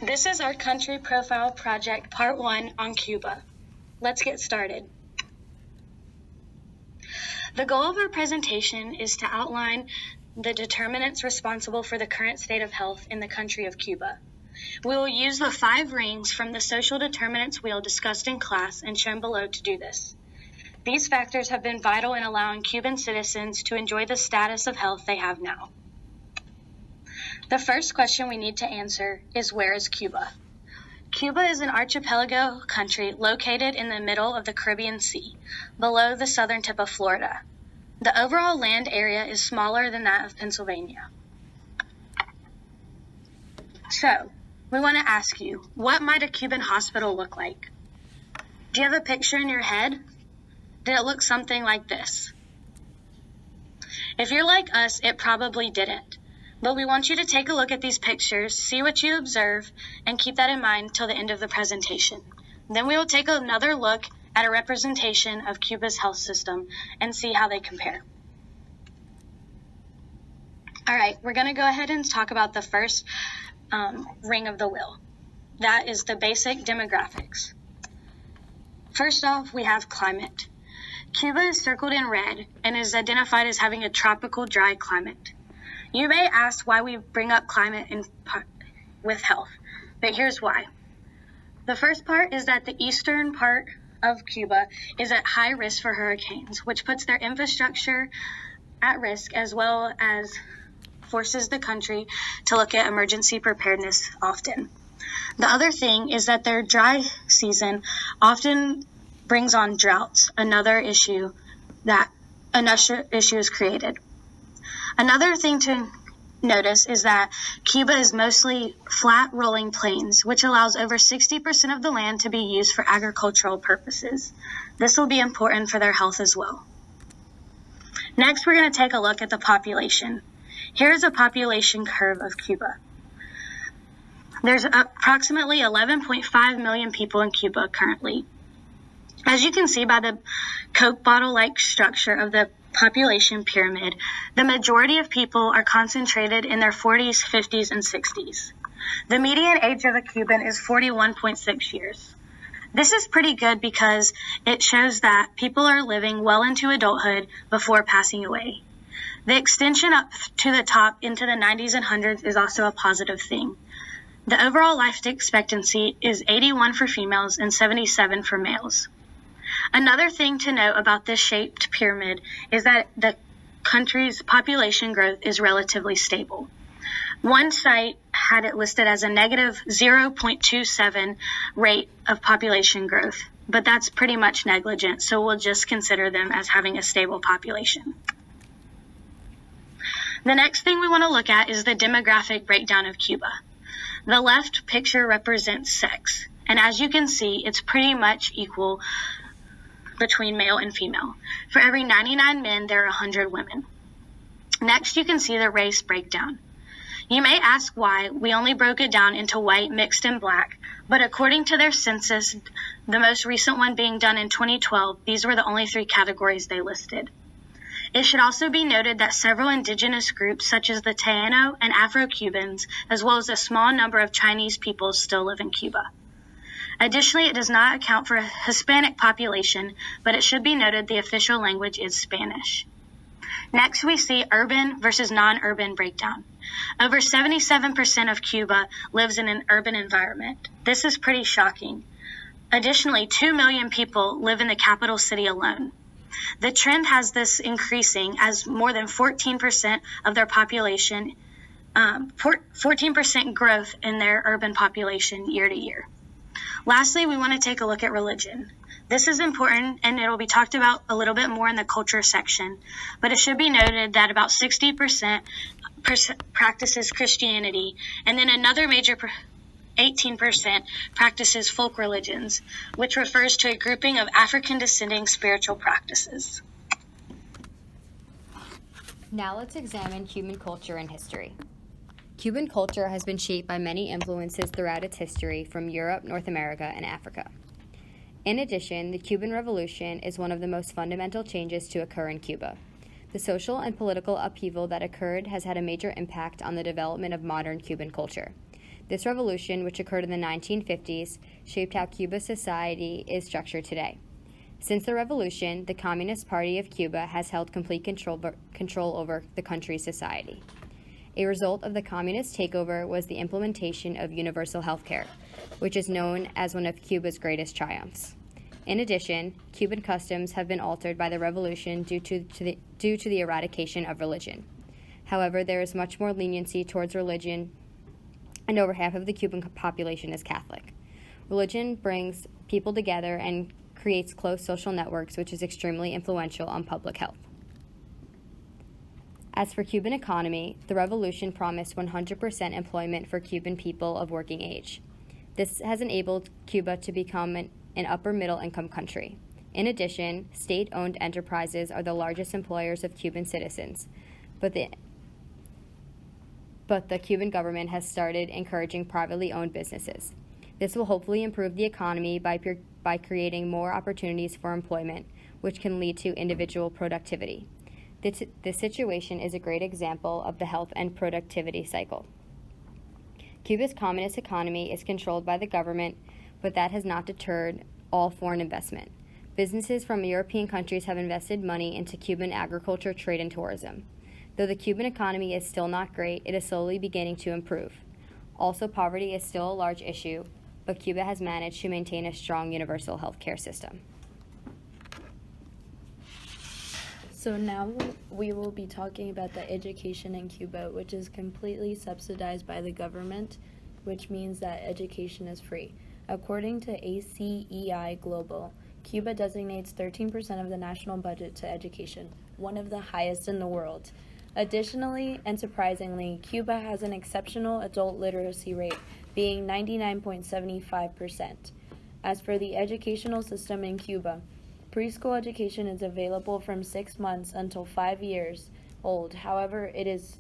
This is our Country Profile Project Part 1 on Cuba. Let's get started. The goal of our presentation is to outline the determinants responsible for the current state of health in the country of Cuba. We will use the 5 rings from the social determinants wheel discussed in class and shown below to do this. These factors have been vital in allowing Cuban citizens to enjoy the status of health they have now. The first question we need to answer is, where is Cuba? Cuba is an archipelago country located in the middle of the Caribbean Sea, below the southern tip of Florida. The overall land area is smaller than that of Pennsylvania. So, we want to ask you, what might a Cuban hospital look like? Do you have a picture in your head? Did it look something like this? If you're like us, it probably didn't. But we want you to take a look at these pictures, see what you observe, and keep that in mind till the end of the presentation. Then we will take another look at a representation of Cuba's health system and see how they compare. All right, we're going to go ahead and talk about the first ring of the wheel. That is the basic demographics. First off, we have climate. Cuba is circled in red and is identified as having a tropical dry climate. You may ask why we bring up climate with health, but here's why. The first part is that the eastern part of Cuba is at high risk for hurricanes, which puts their infrastructure at risk as well as forces the country to look at emergency preparedness often. The other thing is that their dry season often brings on droughts, another issue is created. Another thing to notice is that Cuba is mostly flat rolling plains, which allows over 60% of the land to be used for agricultural purposes. This will be important for their health as well. Next, we're going to take a look at the population. Here's a population curve of Cuba. There's approximately 11.5 million people in Cuba currently. As you can see by the Coke bottle-like structure of the population pyramid, the majority of people are concentrated in their 40s, 50s, and 60s. The median age of a Cuban is 41.6 years. This is pretty good because it shows that people are living well into adulthood before passing away. The extension up to the top into the 90s and 100s is also a positive thing. The overall life expectancy is 81 for females and 77 for males. Another thing to note about this shaped pyramid is that the country's population growth is relatively stable. One site had it listed as a negative 0.27 rate of population growth, but that's pretty much negligent, so we'll just consider them as having a stable population. The next thing we want to look at is the demographic breakdown of Cuba. The left picture represents sex, and as you can see, it's pretty much equal between male and female. For every 99 men, there are 100 women. Next, you can see the race breakdown. You may ask why we only broke it down into white, mixed, and black, but according to their census, the most recent one being done in 2012, these were the only 3 categories they listed. It should also be noted that several indigenous groups, such as the Taino and Afro-Cubans, as well as a small number of Chinese peoples, still live in Cuba. Additionally, it does not account for a Hispanic population, but it should be noted the official language is Spanish. Next, we see urban versus non-urban breakdown. Over 77% of Cuba lives in an urban environment. This is pretty shocking. Additionally, 2 million people live in the capital city alone. The trend has this increasing as more than 14% of their population, 14% growth in their urban population year to year. Lastly, we want to take a look at religion. This is important, and it will be talked about a little bit more in the culture section, but it should be noted that about 60% practices Christianity, and then another major 18% practices folk religions, which refers to a grouping of African-descending spiritual practices. Now let's examine Cuban culture and history. Cuban culture has been shaped by many influences throughout its history from Europe, North America, and Africa. In addition, the Cuban Revolution is one of the most fundamental changes to occur in Cuba. The social and political upheaval that occurred has had a major impact on the development of modern Cuban culture. This revolution, which occurred in the 1950s, shaped how Cuba's society is structured today. Since the revolution, the Communist Party of Cuba has held complete control over the country's society. A result of the communist takeover was the implementation of universal health care, which is known as one of Cuba's greatest triumphs. In addition, Cuban customs have been altered by the revolution due to the eradication of religion. However, there is much more leniency towards religion, and over half of the Cuban population is Catholic. Religion brings people together and creates close social networks, which is extremely influential on public health. As for Cuban economy, the revolution promised 100% employment for Cuban people of working age. This has enabled Cuba to become an upper middle income country. In addition, state-owned enterprises are the largest employers of Cuban citizens, but the Cuban government has started encouraging privately owned businesses. This will hopefully improve the economy by creating more opportunities for employment, which can lead to individual productivity. This situation is a great example of the health and productivity cycle. Cuba's communist economy is controlled by the government, but that has not deterred all foreign investment. Businesses from European countries have invested money into Cuban agriculture, trade, and tourism. Though the Cuban economy is still not great, it is slowly beginning to improve. Also, poverty is still a large issue, but Cuba has managed to maintain a strong universal health care system. So now we will be talking about the education in Cuba, which is completely subsidized by the government, which means that education is free. According to ACEI Global, Cuba designates 13% of the national budget to education, one of the highest in the world. Additionally, and surprisingly, Cuba has an exceptional adult literacy rate, being 99.75%. As for the educational system in Cuba, preschool education is available from 6 months until 5 years old. However, it is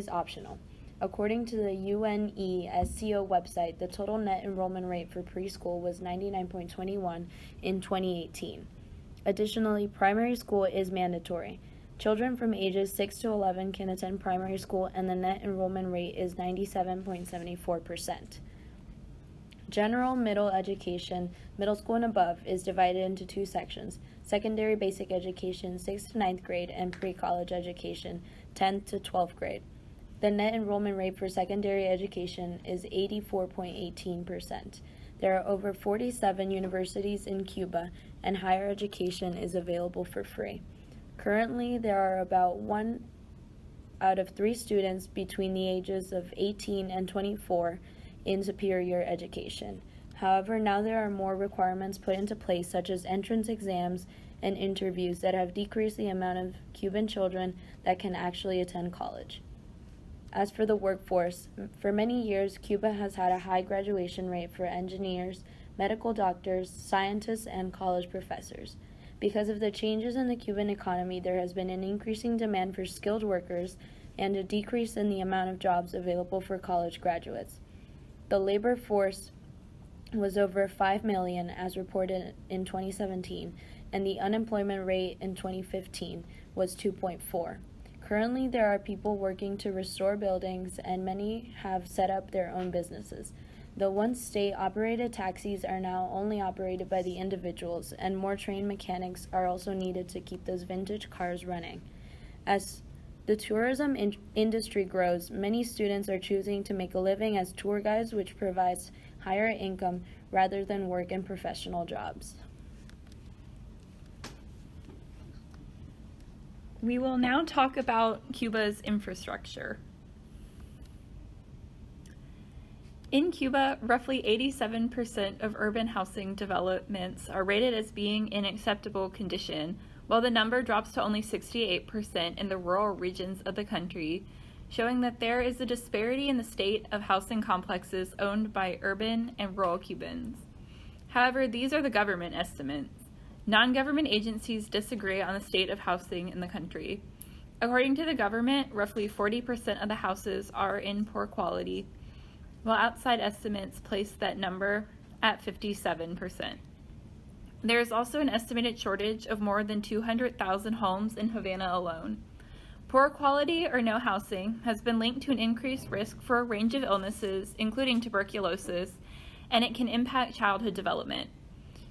optional. According to the UNESCO website, the total net enrollment rate for preschool was 99.21 in 2018. Additionally, primary school is mandatory. Children from ages 6 to 11 can attend primary school, and the net enrollment rate is 97.74%. General middle education, middle school and above, is divided into 2 sections: secondary basic education, 6th to 9th grade, and pre-college education, 10th to 12th grade. The net enrollment rate for secondary education is 84.18%. There are over 47 universities in Cuba, and higher education is available for free. Currently, there are about 1 out of 3 students between the ages of 18 and 24 in superior education. However, now there are more requirements put into place, such as entrance exams and interviews, that have decreased the amount of Cuban children that can actually attend college. As for the workforce, for many years, Cuba has had a high graduation rate for engineers, medical doctors, scientists, and college professors. Because of the changes in the Cuban economy, there has been an increasing demand for skilled workers and a decrease in the amount of jobs available for college graduates. The labor force was over 5 million as reported in 2017, and the unemployment rate in 2015 was 2.4. Currently, there are people working to restore buildings, and many have set up their own businesses. The once state-operated taxis are now only operated by the individuals, and more trained mechanics are also needed to keep those vintage cars running. As the tourism industry grows, many students are choosing to make a living as tour guides, which provides higher income rather than work in professional jobs. We will now talk about Cuba's infrastructure. In Cuba, roughly 87% of urban housing developments are rated as being in acceptable condition, while the number drops to only 68% in the rural regions of the country, showing that there is a disparity in the state of housing complexes owned by urban and rural Cubans. However, these are the government estimates. Non-government agencies disagree on the state of housing in the country. According to the government, roughly 40% of the houses are in poor quality, while outside estimates place that number at 57%. There is also an estimated shortage of more than 200,000 homes in Havana alone. Poor quality or no housing has been linked to an increased risk for a range of illnesses, including tuberculosis, and it can impact childhood development.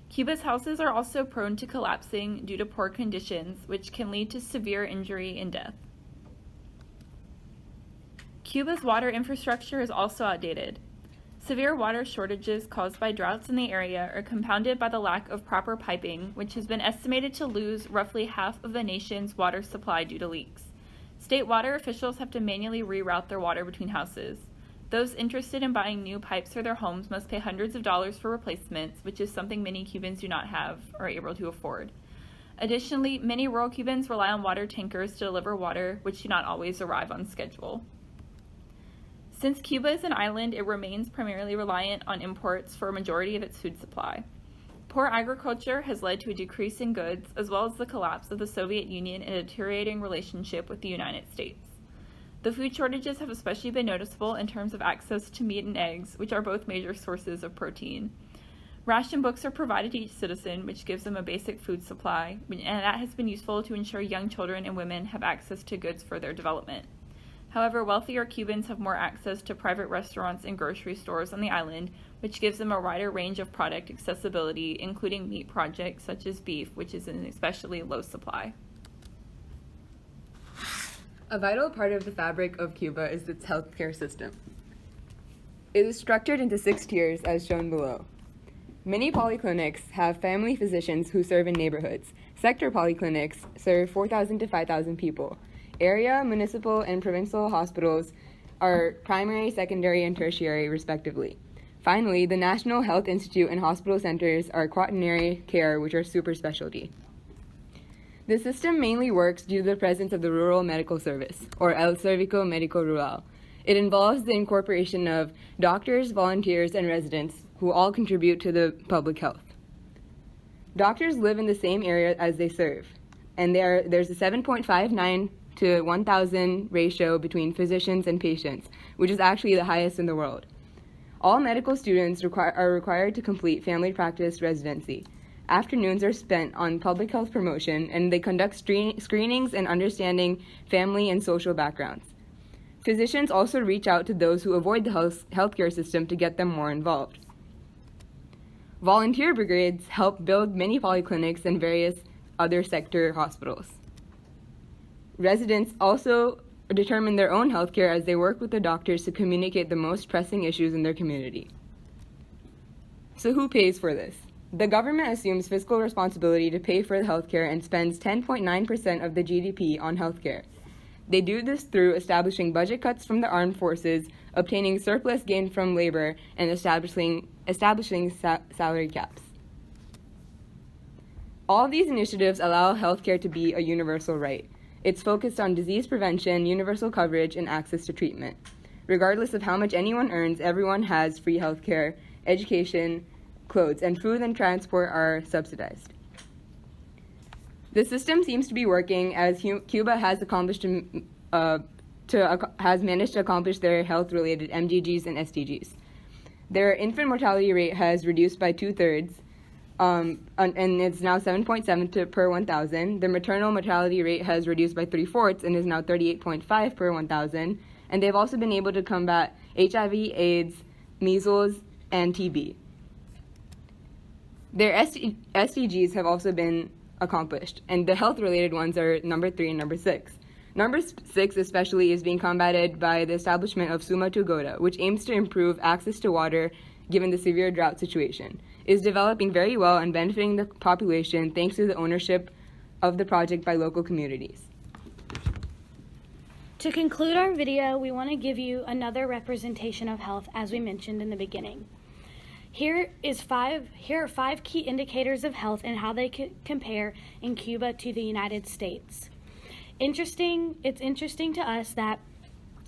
Cuba's houses are also prone to collapsing due to poor conditions, which can lead to severe injury and death. Cuba's water infrastructure is also outdated. Severe water shortages caused by droughts in the area are compounded by the lack of proper piping, which has been estimated to lose roughly half of the nation's water supply due to leaks. State water officials have to manually reroute their water between houses. Those interested in buying new pipes for their homes must pay hundreds of dollars for replacements, which is something many Cubans do not have or are able to afford. Additionally, many rural Cubans rely on water tankers to deliver water, which do not always arrive on schedule. Since Cuba is an island, it remains primarily reliant on imports for a majority of its food supply. Poor agriculture has led to a decrease in goods, as well as the collapse of the Soviet Union and a deteriorating relationship with the United States. The food shortages have especially been noticeable in terms of access to meat and eggs, which are both major sources of protein. Ration books are provided to each citizen, which gives them a basic food supply, and that has been useful to ensure young children and women have access to goods for their development. However, wealthier Cubans have more access to private restaurants and grocery stores on the island, which gives them a wider range of product accessibility, including meat products such as beef, which is in especially low supply. A vital part of the fabric of Cuba is its healthcare system. It is structured into 6 tiers, as shown below. Many polyclinics have family physicians who serve in neighborhoods. Sector polyclinics serve 4,000 to 5,000 people. Area, municipal, and provincial hospitals are primary, secondary, and tertiary, respectively. Finally, the National Health Institute and hospital centers are quaternary care, which are super specialty. The system mainly works due to the presence of the Rural Medical Service, or El Servicio Médico Rural. It involves the incorporation of doctors, volunteers, and residents who all contribute to the public health. Doctors live in the same area as they serve, and there's a 7.59 to 1,000 ratio between physicians and patients, which is actually the highest in the world. All medical students are required to complete family practice residency. Afternoons are spent on public health promotion, and they conduct screenings and understanding family and social backgrounds. Physicians also reach out to those who avoid the healthcare system to get them more involved. Volunteer brigades help build many polyclinics and various other sector hospitals. Residents also determine their own healthcare as they work with the doctors to communicate the most pressing issues in their community. So who pays for this? The government assumes fiscal responsibility to pay for the healthcare and spends 10.9% of the GDP on healthcare. They do this through establishing budget cuts from the armed forces, obtaining surplus gain from labor, and establishing salary caps. All of these initiatives allow healthcare to be a universal right. It's focused on disease prevention, universal coverage, and access to treatment. Regardless of how much anyone earns, everyone has free healthcare, education, clothes, and food and transport are subsidized. The system seems to be working as Cuba has managed to accomplish their health-related MDGs and SDGs. Their infant mortality rate has reduced by 2/3, and it's now 7.7 per 1,000. The maternal mortality rate has reduced by 3/4 and is now 38.5 per 1,000. And they've also been able to combat HIV, AIDS, measles, and TB. Their SDGs have also been accomplished, and the health-related ones are number 3 and number 6. Number 6 especially is being combated by the establishment of Suma Tugoda, which aims to improve access to water given the severe drought situation. It is developing very well and benefiting the population thanks to the ownership of the project by local communities. To conclude our video, we want to give you another representation of health as we mentioned in the beginning. Here are 5 key indicators of health and how they compare in Cuba to the United States. It's interesting to us that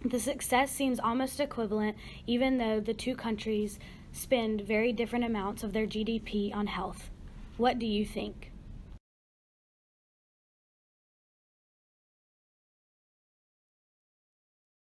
the success seems almost equivalent, even though the two countries spend very different amounts of their GDP on health. What do you think?